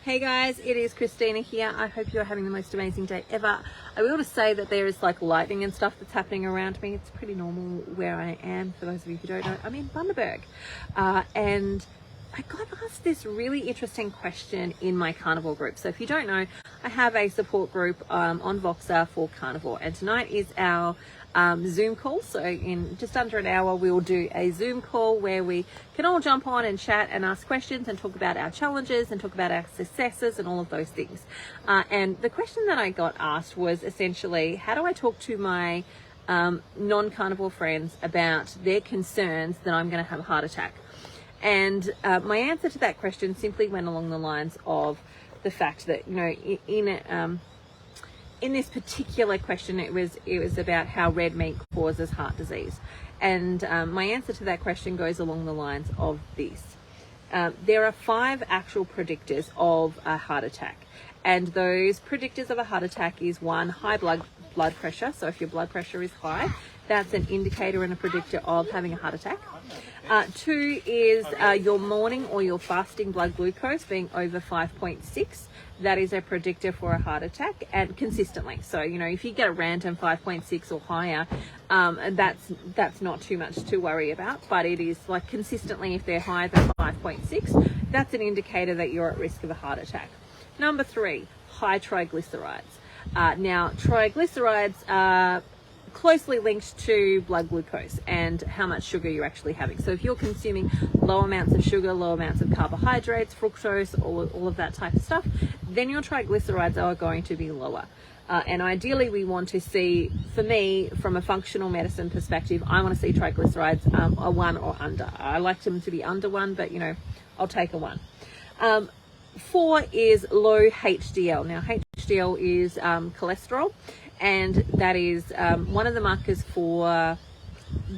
Hey guys, it is Christina here. I hope you're having the most amazing day ever. I will just say that there is like lightning and stuff that's happening around me. It's pretty normal where I am. For those of you who don't know, I'm in Bundaberg. And I got asked this really interesting question in my carnivore group. So if you don't know, I have a support group on Voxer for carnivore. And tonight is our Zoom call. So in just under an hour, we'll do a Zoom call where we can all jump on and chat and ask questions and talk about our challenges and talk about our successes and all of those things. And the question that I got asked was essentially, how do I talk to my non-carnivore friends about their concerns that I'm going to have a heart attack? And my answer to that question simply went along the lines of the fact that, you know, in this particular question, it was about how red meat causes heart disease. And my answer to that question goes along the lines of this. There are 5 actual predictors of a heart attack. And those predictors of a heart attack is 1, high blood pressure. So if your blood pressure is high, that's an indicator and a predictor of having a heart attack. 2 is your morning or your fasting blood glucose being over 5.6. That is a predictor for a heart attack, and consistently. So, you know, if you get a random 5.6 or higher, that's not too much to worry about, but it is like consistently, if they're higher than 5.6, that's an indicator that you're at risk of a heart attack. Number 3, high triglycerides. Now, triglycerides are closely linked to blood glucose and how much sugar you're actually having. So if you're consuming low amounts of sugar, low amounts of carbohydrates, fructose, all of that type of stuff, then your triglycerides are going to be lower. And ideally we want to see, for me, from a functional medicine perspective, I want to see triglycerides a 1 or under. I like them to be under 1, but you know, I'll take a 1. 4 is low HDL. Now HDL is cholesterol, and that is one of the markers for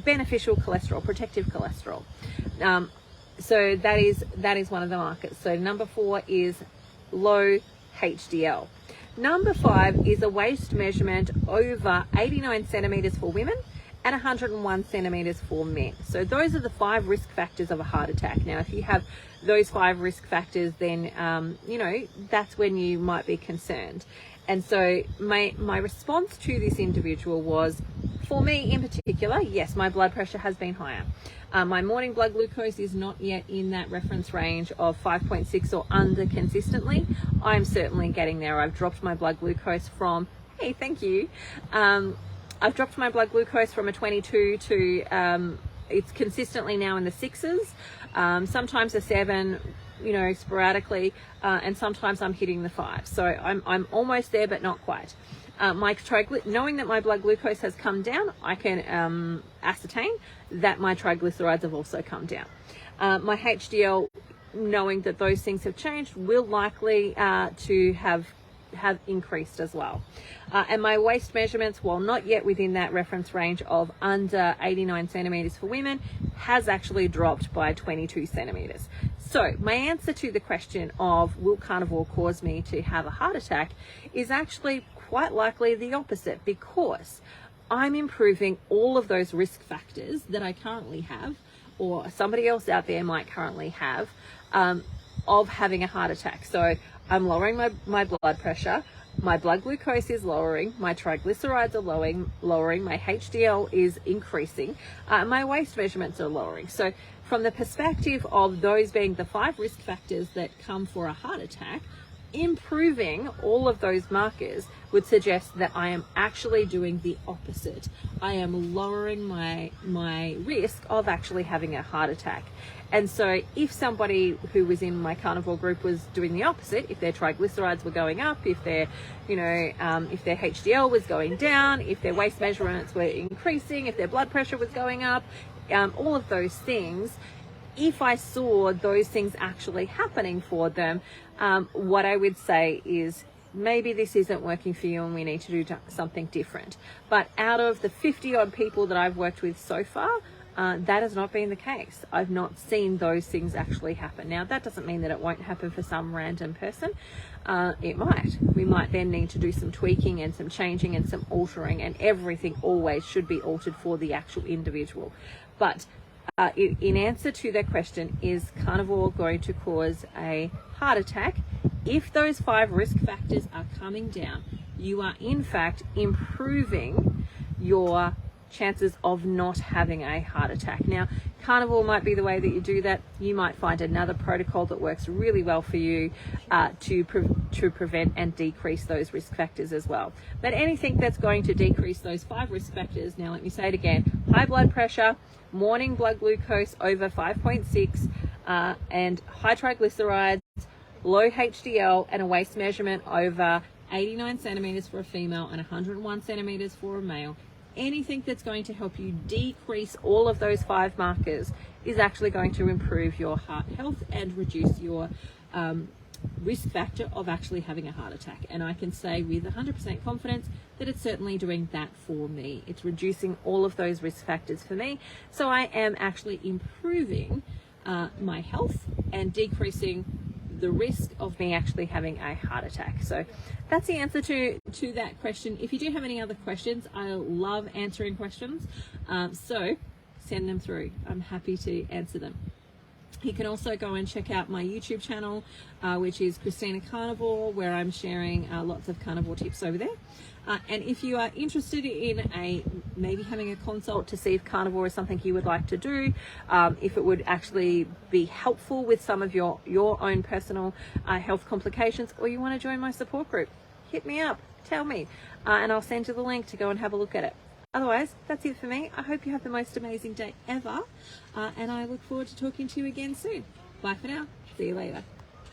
beneficial cholesterol, protective cholesterol. So that is one of the markers. So number 4 is low HDL. Number 5 is a waist measurement over 89 centimeters for women and 101 centimeters for men. So those are the 5 risk factors of a heart attack. Now, if you have those 5 risk factors, then you know, that's when you might be concerned. And so my response to this individual was, for me in particular, yes, my blood pressure has been higher. My morning blood glucose is not yet in that reference range of 5.6 or under consistently. I'm certainly getting there. I've dropped my blood glucose from, hey, thank you. I've dropped my blood glucose from a 22 to, it's consistently now in the 6s, sometimes a 7, you know, sporadically, and sometimes I'm hitting the 5. So I'm almost there, but not quite. Knowing that my blood glucose has come down, I can ascertain that my triglycerides have also come down. My HDL, knowing that those things have changed, will likely to have increased as well. And my waist measurements, while not yet within that reference range of under 89 centimeters for women, has actually dropped by 22 centimeters. So my answer to the question of will carnivore cause me to have a heart attack is actually quite likely the opposite, because I'm improving all of those risk factors that I currently have, or somebody else out there might currently have, of having a heart attack. So I'm lowering my blood pressure, my blood glucose is lowering, my triglycerides are lowering, my HDL is increasing, my waist measurements are lowering. So from the perspective of those being the 5 risk factors that come for a heart attack, improving all of those markers would suggest that I am actually doing the opposite. I am lowering my risk of actually having a heart attack. And so if somebody who was in my carnivore group was doing the opposite, if their triglycerides were going up, if their, you know, if their HDL was going down, if their waist measurements were increasing, if their blood pressure was going up, all of those things, if I saw those things actually happening for them, what I would say is, maybe this isn't working for you and we need to do something different. But out of the 50 odd people that I've worked with so far, that has not been the case. I've not seen those things actually happen. Now, that doesn't mean that it won't happen for some random person. It might. We might then need to do some tweaking and some changing and some altering, and everything always should be altered for the actual individual. But in answer to that question, is carnivore going to cause a heart attack? if those 5 risk factors are coming down, you are in fact improving your chances of not having a heart attack. Now, carnivore might be the way that you do that. You might find another protocol that works really well for you to prevent and decrease those risk factors as well. But anything that's going to decrease those 5 risk factors, now let me say it again: high blood pressure, morning blood glucose over 5.6, and high triglycerides, low HDL, and a waist measurement over 89 centimeters for a female and 101 centimeters for a male. Anything that's going to help you decrease all of those 5 markers is actually going to improve your heart health and reduce your risk factor of actually having a heart attack. And I can say with 100% confidence that it's certainly doing that for me. It's reducing all of those risk factors for me. So I am actually improving my health and decreasing the risk of me actually having a heart attack. So that's the answer to that question. If you do have any other questions, I love answering questions. So send them through. I'm happy to answer them. You can also go and check out my YouTube channel, which is Christina Carnivore, where I'm sharing lots of carnivore tips over there. And if you are interested in maybe having a consult to see if carnivore is something you would like to do, if it would actually be helpful with some of your own personal health complications, or you want to join my support group, hit me up, tell me, and I'll send you the link to go and have a look at it. Otherwise, that's it for me. I hope you have the most amazing day ever, and I look forward to talking to you again soon. Bye for now. See you later.